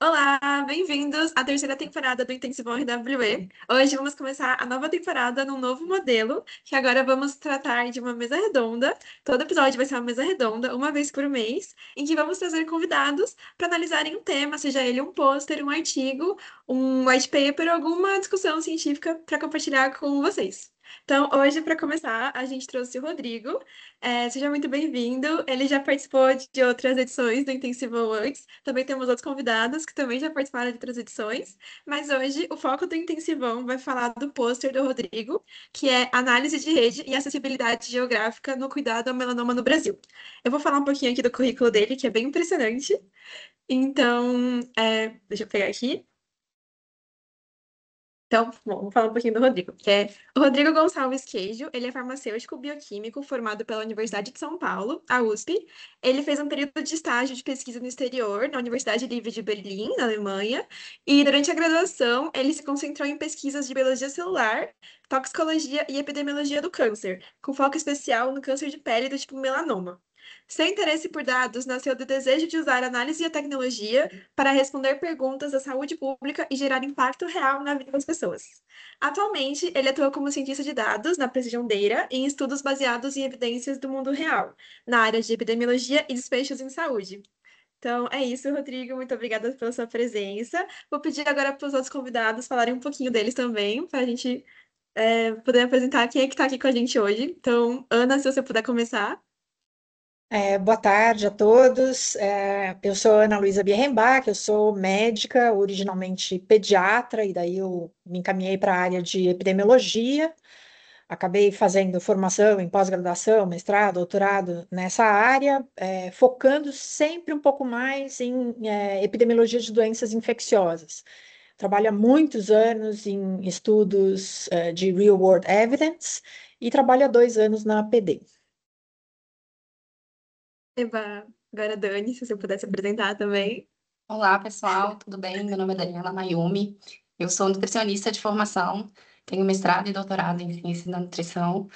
Olá, bem-vindos à terceira temporada do Intensivão RWE. Hoje vamos começar a nova temporada num novo modelo, que agora vamos tratar de uma mesa redonda. Todo episódio vai ser uma mesa redonda, uma vez por mês, em que vamos trazer convidados para analisarem um tema, seja ele um pôster, um artigo, um white paper, alguma discussão científica para compartilhar com vocês. Então, hoje, para começar, a gente trouxe o Rodrigo. Seja muito bem-vindo. Ele já participou de outras edições do Intensivão antes. Também temos outros convidados que também já participaram de outras edições. Mas hoje o foco do Intensivão vai falar do pôster do Rodrigo, que é Análise de Rede e Acessibilidade Geográfica no Cuidado ao Melanoma no Brasil. Eu vou falar um pouquinho aqui do currículo dele, que é bem impressionante. Então, deixa eu pegar aqui. Então, bom, vou falar um pouquinho do Rodrigo, que é o Rodrigo Gonçalves Queijo. Ele é farmacêutico bioquímico formado pela Universidade de São Paulo, a USP. Ele fez um período de estágio de pesquisa no exterior, na Universidade Livre de Berlim, na Alemanha, e durante a graduação ele se concentrou em pesquisas de biologia celular, toxicologia e epidemiologia do câncer, com foco especial no câncer de pele do tipo melanoma. Seu interesse por dados nasceu do desejo de usar análise e a tecnologia para responder perguntas da saúde pública e gerar impacto real na vida das pessoas. Atualmente, ele atua como cientista de dados na Precision Data em estudos baseados em evidências do mundo real, na área de epidemiologia e desfechos em saúde. Então, é isso, Rodrigo. Muito obrigada pela sua presença. Vou pedir agora para os outros convidados falarem um pouquinho deles também, para a gente poder apresentar quem é que está aqui com a gente hoje. Então, Ana, se você puder começar. Boa tarde a todos. Eu sou Ana Luísa Bierrenbach, eu sou médica, originalmente pediatra, e daí eu me encaminhei para a área de epidemiologia. Acabei fazendo formação em pós-graduação, mestrado, doutorado nessa área, focando sempre um pouco mais em epidemiologia de doenças infecciosas. Trabalho há muitos anos em estudos de real-world evidence e trabalho há 2 anos na PD. Eba, agora Dani, se você pudesse apresentar também. Olá, pessoal, tudo bem? Meu nome é Daniela Mayumi, eu sou nutricionista de formação, tenho mestrado e doutorado em ciência da nutrição.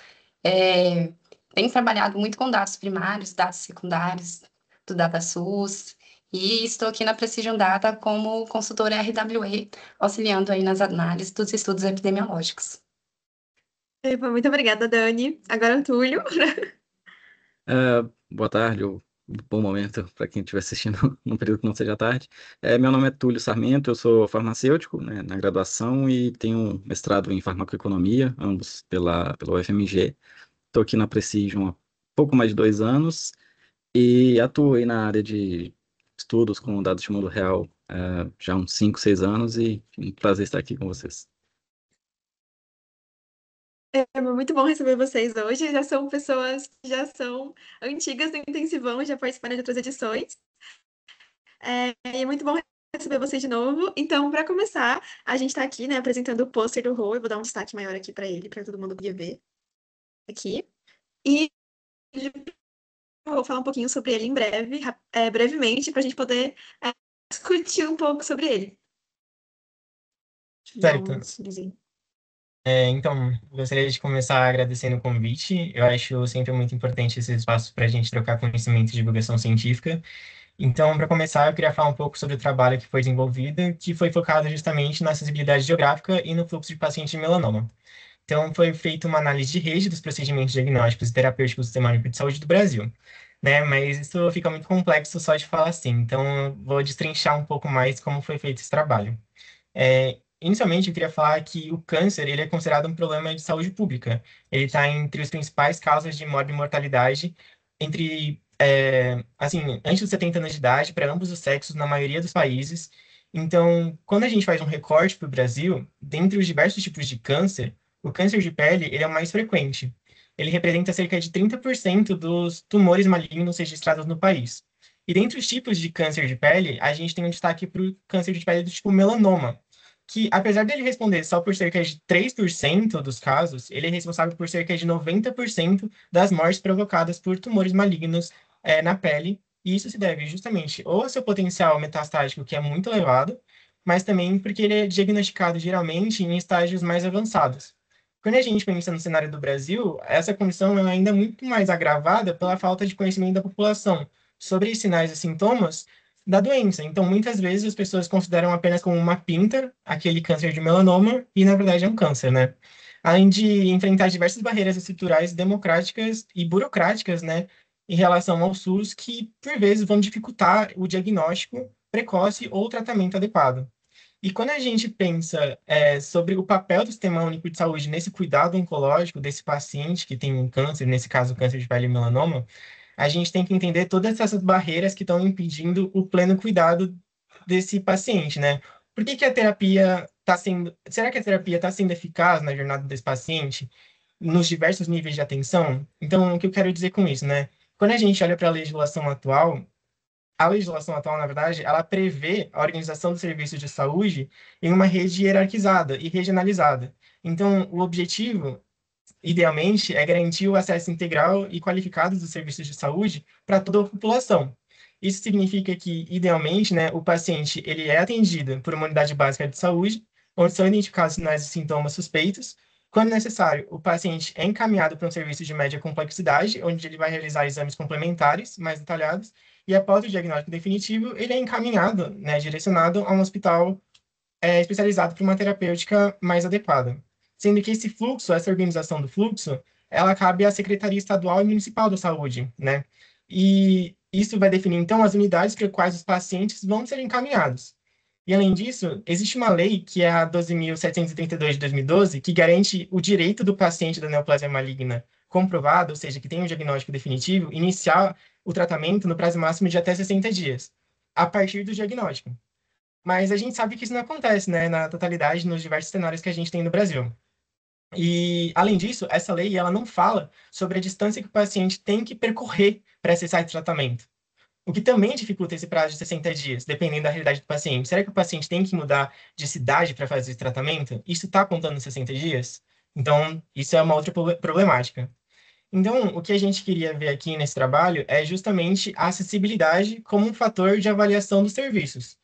É, Tenho trabalhado muito com dados primários, dados secundários do DataSUS, e estou aqui na Precision Data como consultora RWE, auxiliando aí nas análises dos estudos epidemiológicos. Eba, muito obrigada, Dani. Agora o Túlio. Boa tarde, ou bom momento para quem estiver assistindo num período que não seja tarde. Meu nome é Túlio Sarmento, eu sou farmacêutico, né, na graduação e tenho um mestrado em farmacoeconomia, ambos pela UFMG. Estou aqui na Precision há pouco mais de 2 anos e atuo aí na área de estudos com dados de mundo real, já há uns 5, 6 anos e um prazer estar aqui com vocês. É muito bom receber vocês hoje. Já são pessoas que já são antigas do Intensivão, já participaram de outras edições. E é muito bom receber vocês de novo. Então, para começar, a gente está aqui, né, apresentando o pôster do Rô. Eu vou dar um destaque maior aqui para ele, para todo mundo poder ver aqui. E eu vou falar um pouquinho sobre ele em breve, brevemente, para a gente poder discutir um pouco sobre ele. Deixa eu dar Certo. um sorrisinho. Então, gostaria de começar agradecendo o convite. Eu acho sempre muito importante esse espaço para a gente trocar conhecimento e divulgação científica. Então, para começar, eu queria falar um pouco sobre o trabalho que foi desenvolvido, que foi focado justamente na acessibilidade geográfica e no fluxo de pacientes de melanoma. Então, foi feita uma análise de rede dos procedimentos diagnósticos e terapêuticos do Sistema Único de Saúde do Brasil, né? Mas isso fica muito complexo só de falar assim. Então, eu vou destrinchar um pouco mais como foi feito esse trabalho. Inicialmente, eu queria falar que o câncer ele é considerado um problema de saúde pública. Ele está entre as principais causas de morte e mortalidade assim, antes dos 70 anos de idade, para ambos os sexos, na maioria dos países. Então, quando a gente faz um recorte para o Brasil, dentre os diversos tipos de câncer, o câncer de pele ele é o mais frequente. Ele representa cerca de 30% dos tumores malignos registrados no país. E dentre os tipos de câncer de pele, a gente tem um destaque para o câncer de pele do tipo melanoma, que, apesar dele responder só por cerca de 3% dos casos, ele é responsável por cerca de 90% das mortes provocadas por tumores malignos na pele, e isso se deve justamente ou ao seu potencial metastático, que é muito elevado, mas também porque ele é diagnosticado geralmente em estágios mais avançados. Quando a gente pensa no cenário do Brasil, essa condição é ainda muito mais agravada pela falta de conhecimento da população sobre sinais e sintomas da doença. Então, muitas vezes as pessoas consideram apenas como uma pinta aquele câncer de melanoma e, na verdade, é um câncer, né? Além de enfrentar diversas barreiras estruturais, democráticas e burocráticas, né, em relação ao SUS, que, por vezes, vão dificultar o diagnóstico precoce ou o tratamento adequado. E quando a gente pensa sobre o papel do Sistema Único de Saúde nesse cuidado oncológico desse paciente que tem um câncer, nesse caso, câncer de pele e melanoma, a gente tem que entender todas essas barreiras que estão impedindo o pleno cuidado desse paciente, né? Por que que a terapia está sendo... Será que a terapia está sendo eficaz na jornada desse paciente, nos diversos níveis de atenção? Então, o que eu quero dizer com isso, né? Quando a gente olha para a legislação atual, na verdade, ela prevê a organização dos serviços de saúde em uma rede hierarquizada e regionalizada. Então, o objetivo, idealmente, é garantir o acesso integral e qualificado dos serviços de saúde para toda a população. Isso significa que, idealmente, né, o paciente ele é atendido por uma unidade básica de saúde, onde são identificados sinais e sintomas suspeitos. Quando necessário, o paciente é encaminhado para um serviço de média complexidade, onde ele vai realizar exames complementares mais detalhados, e após o diagnóstico definitivo, ele é encaminhado, né, direcionado a um hospital especializado para uma terapêutica mais adequada. Sendo que esse fluxo, essa organização do fluxo, ela cabe à Secretaria Estadual e Municipal da Saúde, né? E isso vai definir, então, as unidades para quais os pacientes vão ser encaminhados. E, além disso, existe uma lei, que é a 12.732 de 2012, que garante o direito do paciente da neoplasia maligna comprovado, ou seja, que tem um diagnóstico definitivo, iniciar o tratamento no prazo máximo de até 60 dias, a partir do diagnóstico. Mas a gente sabe que isso não acontece, né, na totalidade, nos diversos cenários que a gente tem no Brasil. E, além disso, essa lei ela não fala sobre a distância que o paciente tem que percorrer para acessar esse tratamento, o que também dificulta esse prazo de 60 dias, dependendo da realidade do paciente. Será que o paciente tem que mudar de cidade para fazer esse tratamento? Isso está contando 60 dias? Então, isso é uma outra problemática. Então, o que a gente queria ver aqui nesse trabalho é justamente a acessibilidade como um fator de avaliação dos serviços.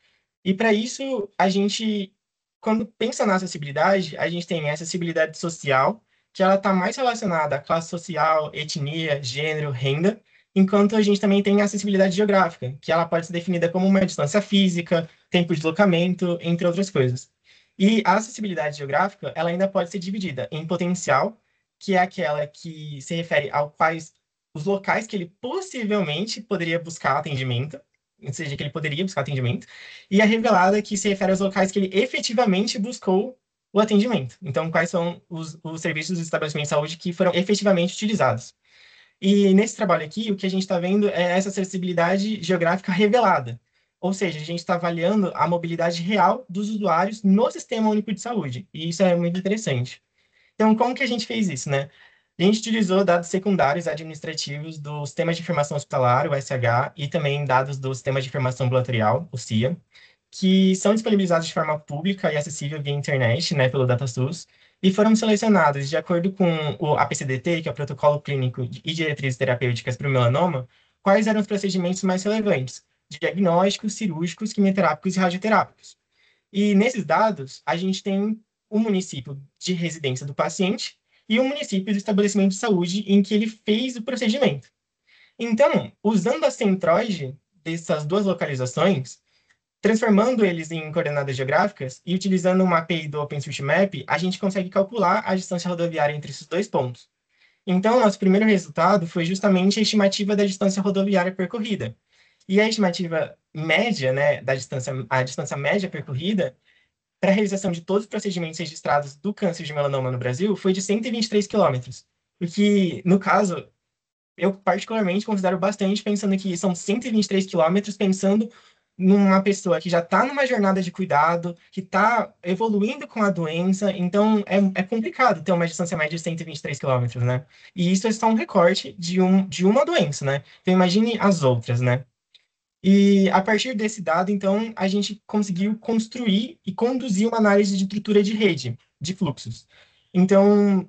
E para isso, a gente, quando pensa na acessibilidade, a gente tem a acessibilidade social, que ela está mais relacionada à classe social, etnia, gênero, renda, enquanto a gente também tem a acessibilidade geográfica, que ela pode ser definida como uma distância física, tempo de deslocamento, entre outras coisas. E a acessibilidade geográfica, ela ainda pode ser dividida em potencial, que é aquela que se refere ao quais os locais que ele possivelmente poderia buscar atendimento, ou seja, que ele poderia buscar atendimento, e a revelada, que se refere aos locais que ele efetivamente buscou o atendimento. Então, quais são os serviços dos estabelecimentos de saúde que foram efetivamente utilizados. E nesse trabalho aqui, o que a gente está vendo é essa acessibilidade geográfica revelada. Ou seja, a gente está avaliando a mobilidade real dos usuários no Sistema Único de Saúde. E isso é muito interessante. Então, como que a gente fez isso, né? A gente utilizou dados secundários administrativos do Sistema de Informação Hospitalar, o SH, e também dados do Sistema de Informação Ambulatorial, o SIA, que são disponibilizados de forma pública e acessível via internet, né, pelo DataSUS, e foram selecionados de acordo com o APCDT, que é o Protocolo Clínico e Diretrizes Terapêuticas para o Melanoma, quais eram os procedimentos mais relevantes, de diagnósticos, cirúrgicos, quimioterápicos e radioterápicos. E nesses dados, a gente tem o município de residência do paciente e o município do estabelecimento de saúde em que ele fez o procedimento. Então, usando a centroide dessas duas localizações, transformando eles em coordenadas geográficas e utilizando uma API do OpenStreetMap, a gente consegue calcular a distância rodoviária entre esses dois pontos. Então, nosso primeiro resultado foi justamente a estimativa da distância rodoviária percorrida. E a estimativa média, né, a distância média percorrida, para a realização de todos os procedimentos registrados do câncer de melanoma no Brasil foi de 123 quilômetros. O que, no caso, eu particularmente considero bastante, pensando que são 123 quilômetros, pensando numa pessoa que já está numa jornada de cuidado, que está evoluindo com a doença, então é complicado ter uma distância média de 123 quilômetros, né? E isso é só um recorte de uma doença, né? Então imagine as outras, né? E a partir desse dado, então, a gente conseguiu construir e conduzir uma análise de estrutura de rede, de fluxos. Então,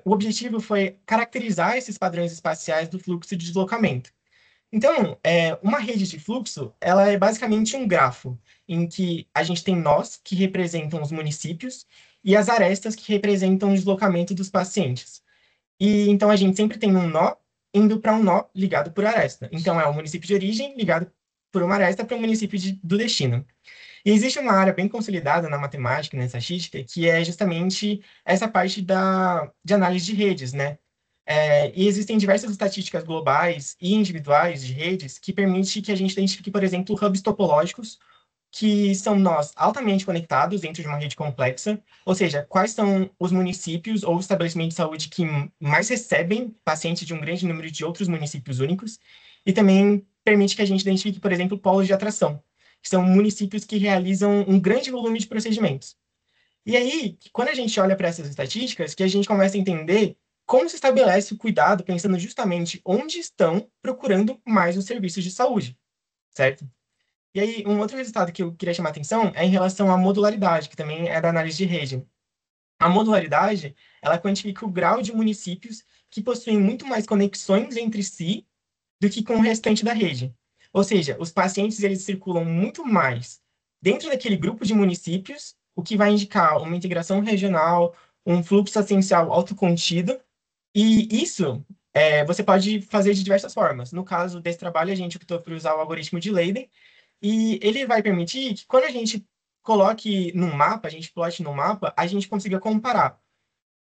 o objetivo foi caracterizar esses padrões espaciais do fluxo de deslocamento. Então, uma rede de fluxo, ela é basicamente um grafo, em que a gente tem nós, que representam os municípios, e as arestas, que representam o deslocamento dos pacientes. E então a gente sempre tem um nó indo para um nó ligado por aresta. Então, é o município de origem ligado por uma aresta para o município do destino. E existe uma área bem consolidada na matemática e na estatística, que é justamente essa parte de análise de redes, né? E existem diversas estatísticas globais e individuais de redes que permitem que a gente identifique, por exemplo, hubs topológicos, que são nós altamente conectados dentro de uma rede complexa, ou seja, quais são os municípios ou estabelecimentos de saúde que mais recebem pacientes de um grande número de outros municípios únicos, e também permite que a gente identifique, por exemplo, polos de atração, que são municípios que realizam um grande volume de procedimentos. E aí, quando a gente olha para essas estatísticas, que a gente começa a entender como se estabelece o cuidado, pensando justamente onde estão procurando mais os serviços de saúde, certo? E aí, um outro resultado que eu queria chamar a atenção é em relação à modularidade, que também é da análise de rede. A modularidade, ela quantifica o grau de municípios que possuem muito mais conexões entre si do que com o restante da rede. Ou seja, os pacientes eles circulam muito mais dentro daquele grupo de municípios, o que vai indicar uma integração regional, um fluxo assistencial autocontido, e isso você pode fazer de diversas formas. No caso desse trabalho, a gente optou por usar o algoritmo de Leiden, e ele vai permitir que quando a gente coloque no mapa, a gente plote no mapa, a gente consiga comparar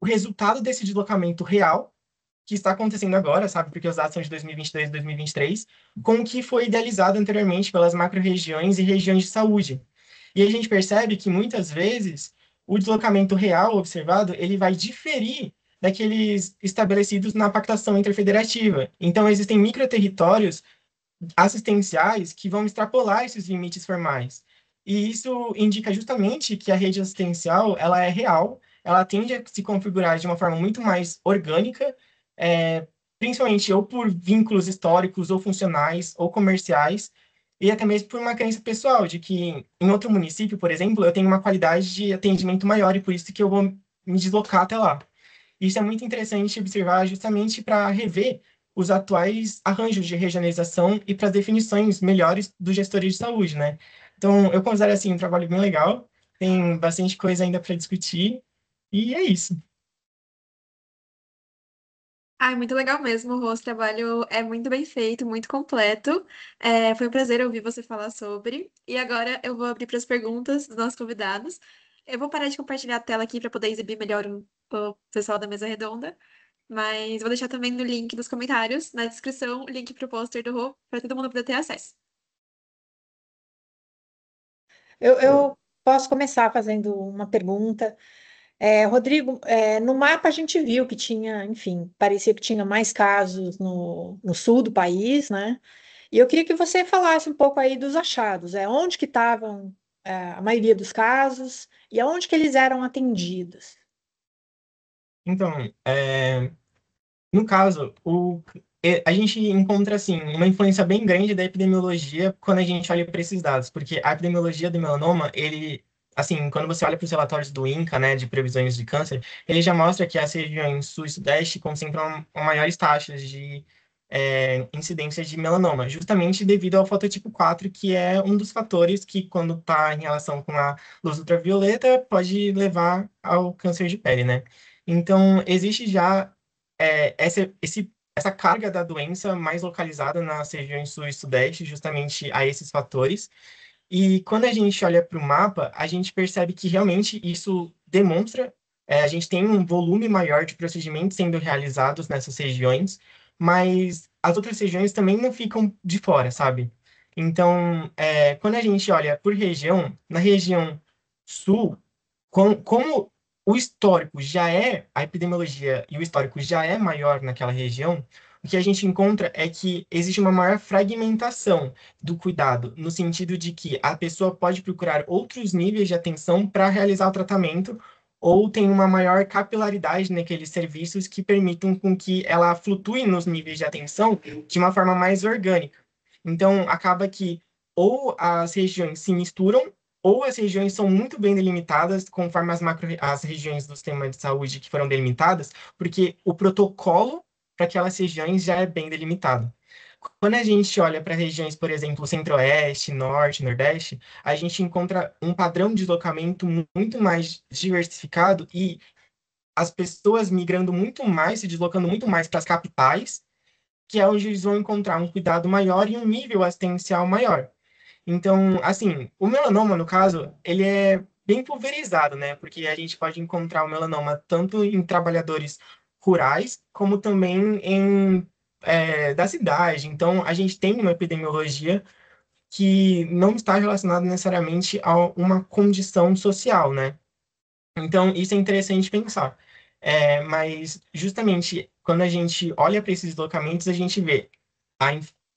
o resultado desse deslocamento real que está acontecendo agora, sabe? Porque os dados são de 2022 e 2023, com o que foi idealizado anteriormente pelas macro-regiões e regiões de saúde. E a gente percebe que, muitas vezes, o deslocamento real observado, ele vai diferir daqueles estabelecidos na pactação interfederativa. Então, existem microterritórios assistenciais que vão extrapolar esses limites formais. E isso indica justamente que a rede assistencial, ela é real, ela tende a se configurar de uma forma muito mais orgânica, principalmente ou por vínculos históricos, ou funcionais, ou comerciais, e até mesmo por uma crença pessoal, de que em outro município, por exemplo, eu tenho uma qualidade de atendimento maior e por isso que eu vou me deslocar até lá. Isso é muito interessante observar justamente para rever os atuais arranjos de regionalização e para as definições melhores dos gestores de saúde, né? Então, eu considero assim um trabalho bem legal, tem bastante coisa ainda para discutir, e é isso. Ai, muito legal mesmo, Rô. O trabalho é muito bem feito, muito completo. Foi um prazer ouvir você falar sobre. E agora eu vou abrir para as perguntas dos nossos convidados. Eu vou parar de compartilhar a tela aqui para poder exibir melhor o pessoal da mesa redonda. Mas vou deixar também no link dos comentários, na descrição, o link para o pôster do Rô, para todo mundo poder ter acesso. Eu posso começar fazendo uma pergunta. Rodrigo, no mapa a gente viu que tinha, enfim, parecia que tinha mais casos no sul do país, né? E eu queria que você falasse um pouco aí dos achados, onde que estavam, a maioria dos casos e aonde que eles eram atendidos. Então, no caso, a gente encontra assim uma influência bem grande da epidemiologia quando a gente olha para esses dados, porque a epidemiologia do melanoma, ele, assim, quando você olha para os relatórios do INCA, né, de previsões de câncer, ele já mostra que as regiões sul e sudeste concentram maiores taxas de incidência de melanoma, justamente devido ao fototipo 4, que é um dos fatores que, quando está em relação com a luz ultravioleta, pode levar ao câncer de pele, né? Então, existe já essa carga da doença mais localizada nas regiões sul e sudeste, justamente a esses fatores. E quando a gente olha para o mapa, a gente percebe que realmente isso demonstra, a gente tem um volume maior de procedimentos sendo realizados nessas regiões, mas as outras regiões também não ficam de fora, sabe? Então, quando a gente olha por região, na região sul, como o histórico já a epidemiologia e o histórico já é maior naquela região, o que a gente encontra é que existe uma maior fragmentação do cuidado, no sentido de que a pessoa pode procurar outros níveis de atenção para realizar o tratamento, ou tem uma maior capilaridade naqueles serviços que permitam com que ela flutue nos níveis de atenção de uma forma mais orgânica. Então, acaba que ou as regiões se misturam, ou as regiões são muito bem delimitadas, conforme as regiões do sistema de saúde que foram delimitadas, porque o protocolo para aquelas regiões já é bem delimitado. Quando a gente olha para regiões, por exemplo, Centro-Oeste, Norte, Nordeste, a gente encontra um padrão de deslocamento muito mais diversificado e as pessoas migrando muito mais, se deslocando muito mais para as capitais, que é onde eles vão encontrar um cuidado maior e um nível assistencial maior. Então, assim, o melanoma, no caso, ele é bem pulverizado, né? Porque a gente pode encontrar o melanoma tanto em trabalhadores rurais, como também da cidade. Então, a gente tem uma epidemiologia que não está relacionada necessariamente a uma condição social, né? Então, isso é interessante pensar. Mas, justamente, quando a gente olha para esses deslocamentos, a gente vê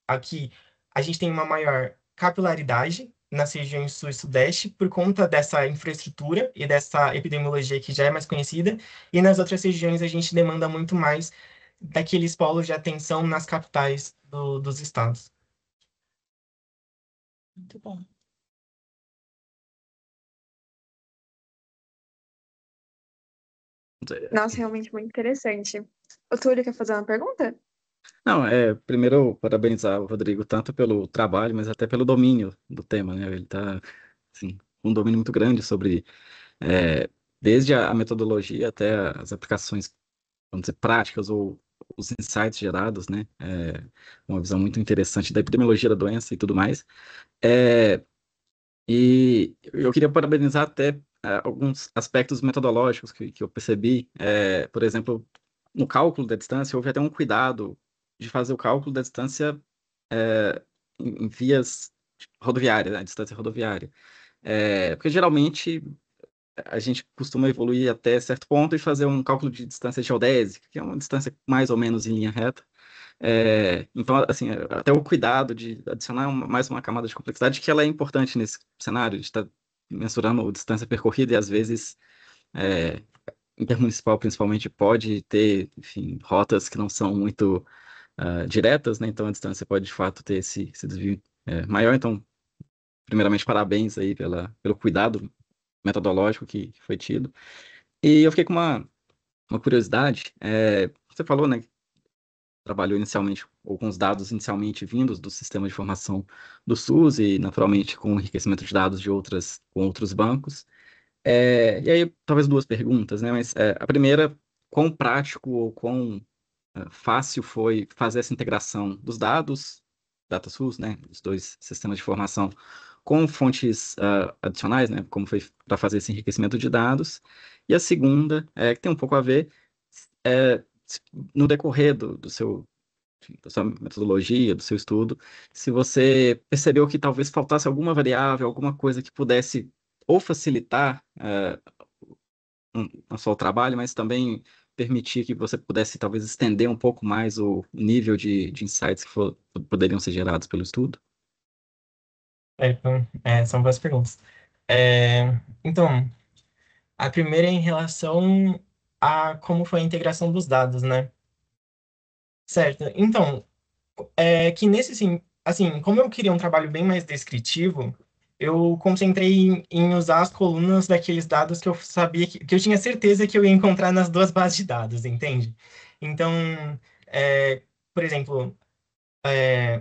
aqui a gente tem uma maior capilaridade nas regiões sul e sudeste por conta dessa infraestrutura e dessa epidemiologia que já é mais conhecida, e nas outras regiões a gente demanda muito mais daqueles polos de atenção nas capitais dos estados. Muito bom. Nossa, realmente muito interessante. O Túlio quer fazer uma pergunta? Não, primeiro parabenizar o Rodrigo tanto pelo trabalho, mas até pelo domínio do tema, né? Ele está, assim, com um domínio muito grande sobre, é, desde a metodologia até as aplicações, vamos dizer, práticas ou os insights gerados, né? Uma visão muito interessante da epidemiologia da doença e tudo mais. É, e eu queria parabenizar até alguns aspectos metodológicos que eu percebi. Por exemplo, no cálculo da distância, houve até um cuidado de fazer o cálculo da distância em vias rodoviárias, né, a distância rodoviária. Porque geralmente a gente costuma evoluir até certo ponto e fazer um cálculo de distância geodésica, que é uma distância mais ou menos em linha reta. Então, assim, até o cuidado de adicionar mais uma camada de complexidade, que ela é importante nesse cenário, de estar mensurando a distância percorrida e, às vezes, é, intermunicipal, principalmente, pode ter, enfim, rotas que não são muito diretas, né? Então, a distância pode, de fato, ter esse desvio maior. Então, primeiramente, parabéns aí pelo cuidado metodológico que foi tido. E eu fiquei com uma curiosidade. Você falou, né, trabalhou inicialmente, ou com os dados inicialmente vindos do sistema de informação do SUS e, naturalmente, com o enriquecimento de dados com outros bancos. E aí, talvez duas perguntas, né? Mas a primeira, quão prático ou quão fácil foi fazer essa integração dos dados, DataSUS, né? Os dois sistemas de informação, com fontes adicionais, né? Como foi para fazer esse enriquecimento de dados. E a segunda, que tem um pouco a ver, é, no decorrer do seu da sua metodologia, do seu estudo, se você percebeu que talvez faltasse alguma variável, alguma coisa que pudesse ou facilitar não só o trabalho, mas também permitir que você pudesse talvez estender um pouco mais o nível de insights poderiam ser gerados pelo estudo? Então, são boas perguntas. É, então, a primeira é em relação a como foi a integração dos dados, né? Certo. Então, que nesse, assim, como eu queria um trabalho bem mais descritivo, eu concentrei em usar as colunas daqueles dados que eu sabia que eu tinha certeza que eu ia encontrar nas duas bases de dados, entende? Então, é, por exemplo,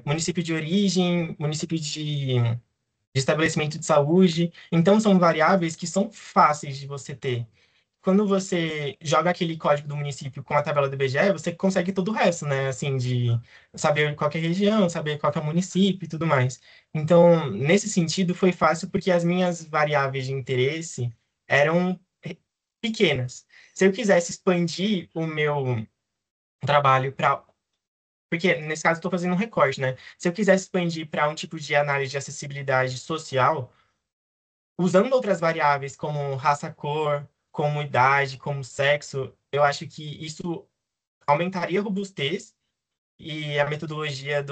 município de origem, município de estabelecimento de saúde. Então, são variáveis que são fáceis de você ter. Quando você joga aquele código do município com a tabela do IBGE, você consegue todo o resto, né? Assim, de saber qual que é a região, saber qual que é o município e tudo mais. Então, nesse sentido, foi fácil porque as minhas variáveis de interesse eram pequenas. Se eu quisesse expandir o meu trabalho para porque, nesse caso, estou fazendo um recorte, né? Se eu quisesse expandir para um tipo de análise de acessibilidade social, usando outras variáveis como raça, cor, como idade, como sexo, eu acho que isso aumentaria a robustez e a metodologia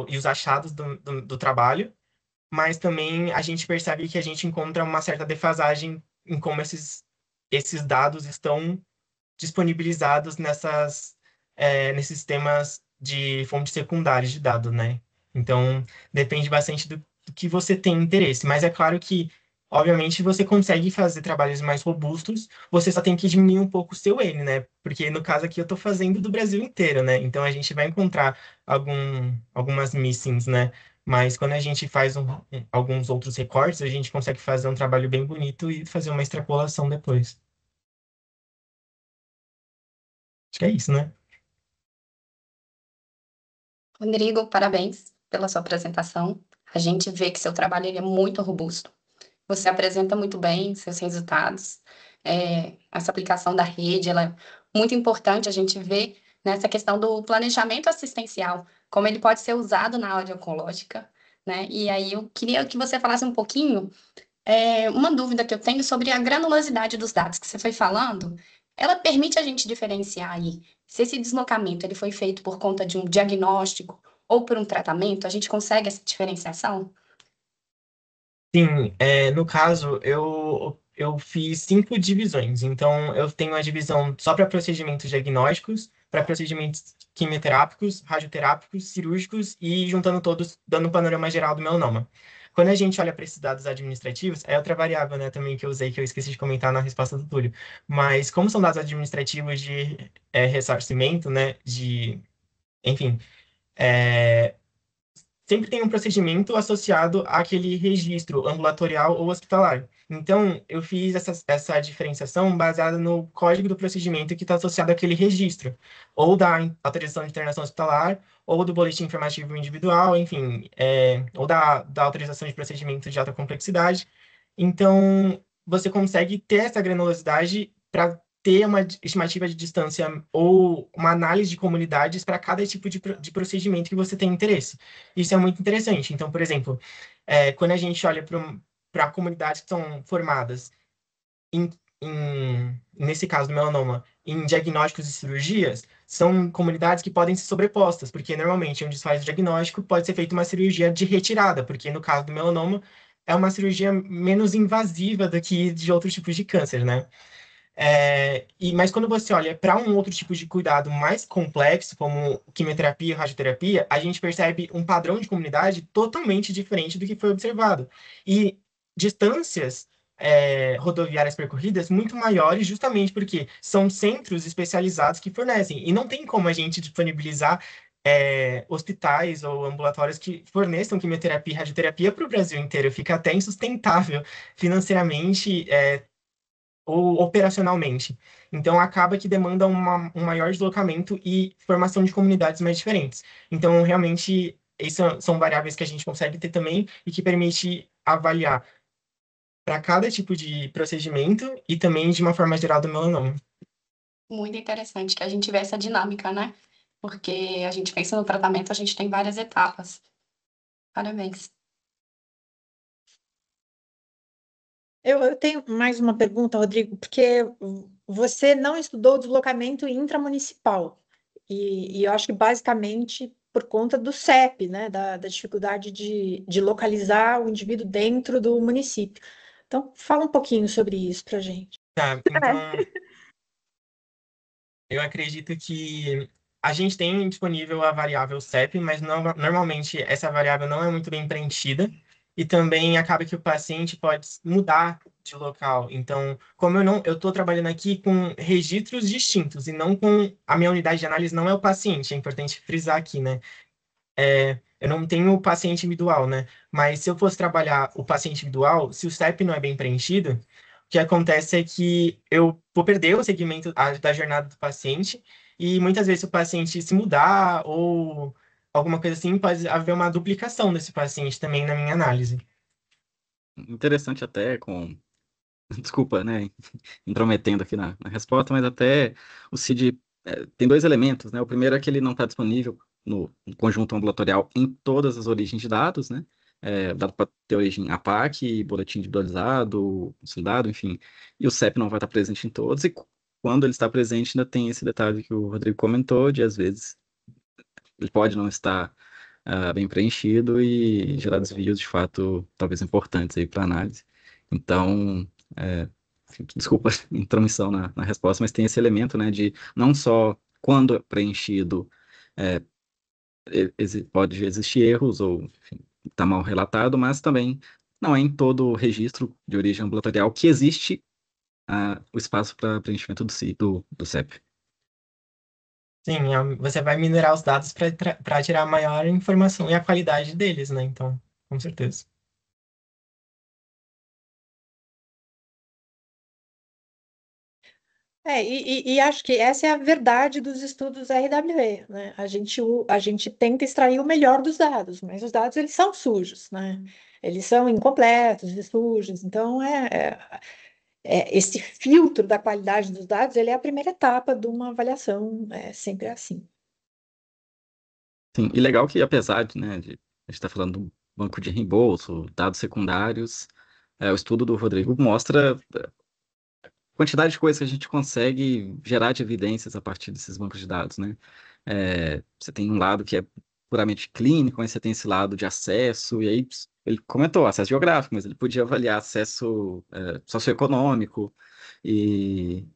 e os achados do trabalho, mas também a gente percebe que a gente encontra uma certa defasagem em como esses dados estão disponibilizados nesses sistemas de fontes secundárias de dados, né? Então, depende bastante do que você tem interesse. Mas é claro que, obviamente, você consegue fazer trabalhos mais robustos, você só tem que diminuir um pouco o seu N, né? Porque no caso aqui eu estou fazendo do Brasil inteiro, né? Então a gente vai encontrar algumas missings, né? Mas quando a gente faz alguns outros recortes, a gente consegue fazer um trabalho bem bonito e fazer uma extrapolação depois. Acho que é isso, né? Rodrigo, parabéns pela sua apresentação. A gente vê que seu trabalho ele é muito robusto. Você apresenta muito bem seus resultados. Essa aplicação da rede, ela é muito importante. A gente vê nessa questão do planejamento assistencial, como ele pode ser usado na área oncológica, né? E aí eu queria que você falasse um pouquinho, uma dúvida que eu tenho sobre a granulosidade dos dados que você foi falando, ela permite a gente diferenciar aí se esse deslocamento ele foi feito por conta de um diagnóstico ou por um tratamento, a gente consegue essa diferenciação? Sim, no caso, eu fiz 5 divisões. Então, eu tenho a divisão só para procedimentos diagnósticos, para procedimentos quimioterápicos, radioterápicos, cirúrgicos e juntando todos, dando um panorama geral do melanoma. Quando a gente olha para esses dados administrativos, é outra variável, né, também que eu usei, que eu esqueci de comentar na resposta do Túlio. Mas como são dados administrativos de ressarcimento, né, enfim, é, sempre tem um procedimento associado àquele registro ambulatorial ou hospitalar. Então, eu fiz essa diferenciação baseada no código do procedimento que está associado àquele registro, ou da autorização de internação hospitalar, ou do boletim informativo individual, enfim, ou da autorização de procedimento de alta complexidade. Então, você consegue ter essa granulosidade para ter uma estimativa de distância ou uma análise de comunidades para cada tipo de procedimento que você tem interesse. Isso é muito interessante. Então, por exemplo, quando a gente olha para comunidades que são formadas em, nesse caso do melanoma, em diagnósticos e cirurgias, são comunidades que podem ser sobrepostas, porque normalmente onde se faz o diagnóstico pode ser feita uma cirurgia de retirada, porque no caso do melanoma é uma cirurgia menos invasiva do que de outros tipos de câncer, né? Mas quando você olha para um outro tipo de cuidado mais complexo, como quimioterapia, radioterapia, a gente percebe um padrão de comunidade totalmente diferente do que foi observado. E distâncias, rodoviárias percorridas muito maiores, justamente porque são centros especializados que fornecem. E não tem como a gente disponibilizar hospitais ou ambulatórios que forneçam quimioterapia e radioterapia para o Brasil inteiro. Fica até insustentável financeiramente, ou operacionalmente. Então, acaba que demanda um maior deslocamento e formação de comunidades mais diferentes. Então, realmente, essas são variáveis que a gente consegue ter também e que permite avaliar para cada tipo de procedimento e também de uma forma geral do melanoma. Muito interessante que a gente vê essa dinâmica, né? Porque a gente pensa no tratamento, a gente tem várias etapas. Parabéns. Eu tenho mais uma pergunta, Rodrigo, porque você não estudou o deslocamento intramunicipal, e eu acho que basicamente por conta do CEP, né, da dificuldade de localizar o indivíduo dentro do município. Então, fala um pouquinho sobre isso para gente. Tá, então, eu acredito que a gente tem disponível a variável CEP, mas normalmente essa variável não é muito bem preenchida e também acaba que o paciente pode mudar de local. Então, como eu estou trabalhando aqui com registros distintos e não com a minha unidade de análise não é o paciente, é importante frisar aqui, né? Eu não tenho o paciente individual, né? Mas se eu fosse trabalhar o paciente individual, se o CEP não é bem preenchido, o que acontece é que eu vou perder o segmento da jornada do paciente e muitas vezes se o paciente se mudar ou alguma coisa assim, pode haver uma duplicação desse paciente também na minha análise. Interessante até com, desculpa, né, intrometendo aqui na resposta, mas até o CID tem dois elementos, né? O primeiro é que ele não está disponível no conjunto ambulatorial em todas as origens de dados, né? Dado para ter origem APAC, boletim individualizado, consolidado, enfim. E o CEP não vai estar presente em todos, e quando ele está presente, ainda tem esse detalhe que o Rodrigo comentou, de às vezes ele pode não estar bem preenchido e gerar desvios de fato, talvez importantes aí para análise. Então, enfim, desculpa a intromissão na resposta, mas tem esse elemento, né, de não só quando é preenchido é, pode existir erros ou está mal relatado, mas também não é em todo o registro de origem ambulatorial que existe o espaço para preenchimento do CEP. Sim, você vai minerar os dados para tirar a maior informação e a qualidade deles, né? Então, com certeza. E acho que essa é a verdade dos estudos RWE, né? A gente tenta extrair o melhor dos dados, mas os dados eles são sujos, né? Eles são incompletos e sujos. Então, esse filtro da qualidade dos dados, ele é a primeira etapa de uma avaliação, é sempre assim. Sim, e legal que apesar de, né, de a gente estar falando do banco de reembolso, dados secundários, o estudo do Rodrigo mostra a quantidade de coisas que a gente consegue gerar de evidências a partir desses bancos de dados, né? Você tem um lado que é puramente clínico, aí você tem esse lado de acesso, e aí ele comentou acesso geográfico, mas ele podia avaliar acesso socioeconômico, enfim,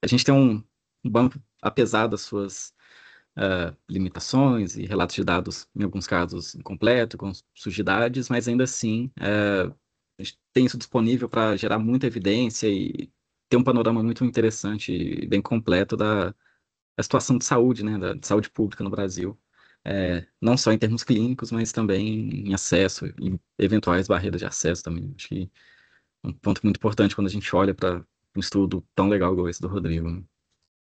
a gente tem um banco, apesar das suas limitações e relatos de dados, em alguns casos, incompleto, com sujidades, mas ainda assim, a gente tem isso disponível para gerar muita evidência e ter um panorama muito interessante e bem completo da situação de saúde, né, de saúde pública no Brasil. Não só em termos clínicos, mas também em acesso, em eventuais barreiras de acesso também. Acho que é um ponto muito importante quando a gente olha para um estudo tão legal igual esse do Rodrigo, né?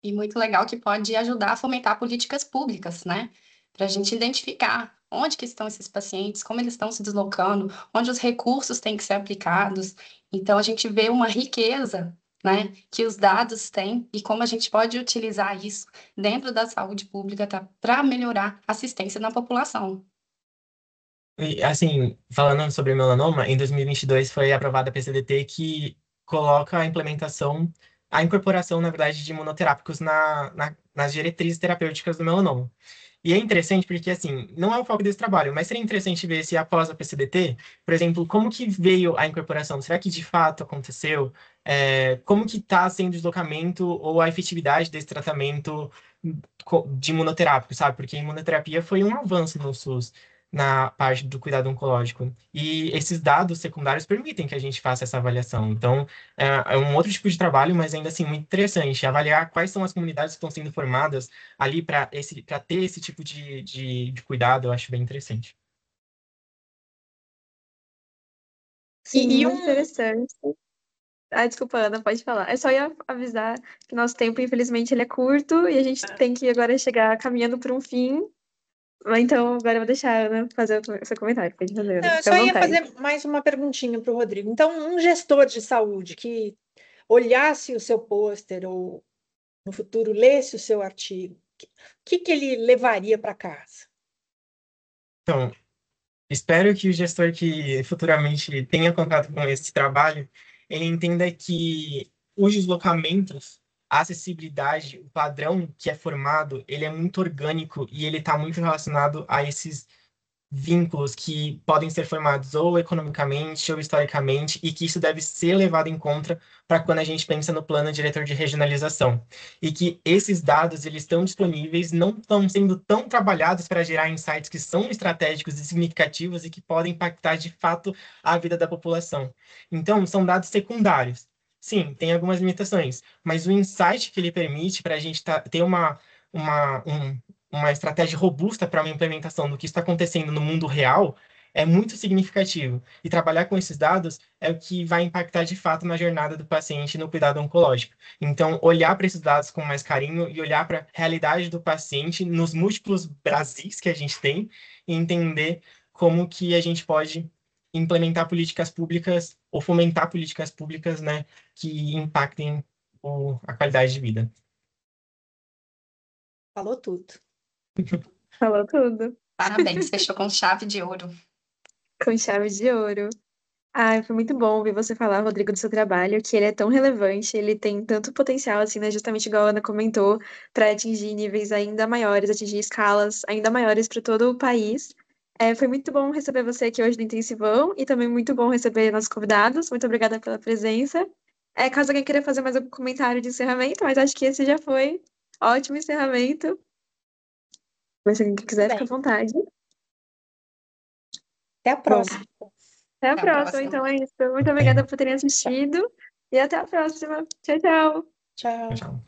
E muito legal que pode ajudar a fomentar políticas públicas, né? Para a gente identificar onde que estão esses pacientes, como eles estão se deslocando, onde os recursos têm que ser aplicados. Então, a gente vê uma riqueza, né, que os dados têm e como a gente pode utilizar isso dentro da saúde pública para melhorar a assistência na população. E, assim, falando sobre melanoma, em 2022 foi aprovada a PCDT que coloca a incorporação, na verdade, de imunoterápicos nas diretrizes terapêuticas do melanoma. E é interessante porque, assim, não é o foco desse trabalho, mas seria interessante ver se após a PCDT, por exemplo, como que veio a incorporação? Será que de fato aconteceu? Como que está sendo o deslocamento ou a efetividade desse tratamento de imunoterápico, sabe? Porque a imunoterapia foi um avanço no SUS na parte do cuidado oncológico. E esses dados secundários permitem que a gente faça essa avaliação. Então, é um outro tipo de trabalho, mas ainda assim muito interessante. Avaliar quais são as comunidades que estão sendo formadas ali para ter esse tipo de cuidado, eu acho bem interessante. Sim, E muito interessante. Ah, desculpa, Ana, pode falar. Eu só ia avisar que nosso tempo, infelizmente, ele é curto e a gente tem que agora chegar caminhando para um fim. Então, agora eu vou deixar a Ana fazer o seu comentário. Pode fazer, Ana. não, eu Fica à só ia vontade. fazer mais uma perguntinha para o Rodrigo. Então, um gestor de saúde que olhasse o seu pôster ou no futuro lesse o seu artigo, que ele levaria para casa? Então, espero que o gestor que futuramente tenha contato com esse trabalho, ele entenda que os deslocamentos, a acessibilidade, o padrão que é formado, ele é muito orgânico e ele está muito relacionado a esses vínculos que podem ser formados ou economicamente ou historicamente e que isso deve ser levado em conta para quando a gente pensa no plano diretor de regionalização e que esses dados eles estão disponíveis, não estão sendo tão trabalhados para gerar insights que são estratégicos e significativos e que podem impactar de fato a vida da população. Então, são dados secundários. Sim, tem algumas limitações, mas o insight que ele permite para a gente ter uma, um, uma estratégia robusta para uma implementação do que está acontecendo no mundo real é muito significativo. E trabalhar com esses dados é o que vai impactar de fato na jornada do paciente no cuidado oncológico. Então, olhar para esses dados com mais carinho e olhar para a realidade do paciente nos múltiplos Brasis que a gente tem e entender como que a gente pode implementar políticas públicas ou fomentar políticas públicas, né, que impactem a qualidade de vida. Falou tudo. Falou tudo. Parabéns, fechou com chave de ouro. Com chave de ouro. Ah, foi muito bom ouvir você falar, Rodrigo, do seu trabalho, que ele é tão relevante, ele tem tanto potencial, assim, né? Justamente igual a Ana comentou, para atingir níveis ainda maiores, atingir escalas ainda maiores para todo o país. Foi muito bom receber você aqui hoje no Intensivão e também muito bom receber nossos convidados. Muito obrigada pela presença. Caso alguém queira fazer mais algum comentário de encerramento, mas acho que esse já foi ótimo encerramento. Mas se alguém quiser, fica à Bem, vontade. até a Bom, próxima. até a Até a próxima. próxima. Então é isso. Muito obrigada por terem assistido. E até a próxima. Tchau, tchau. Tchau. Tchau.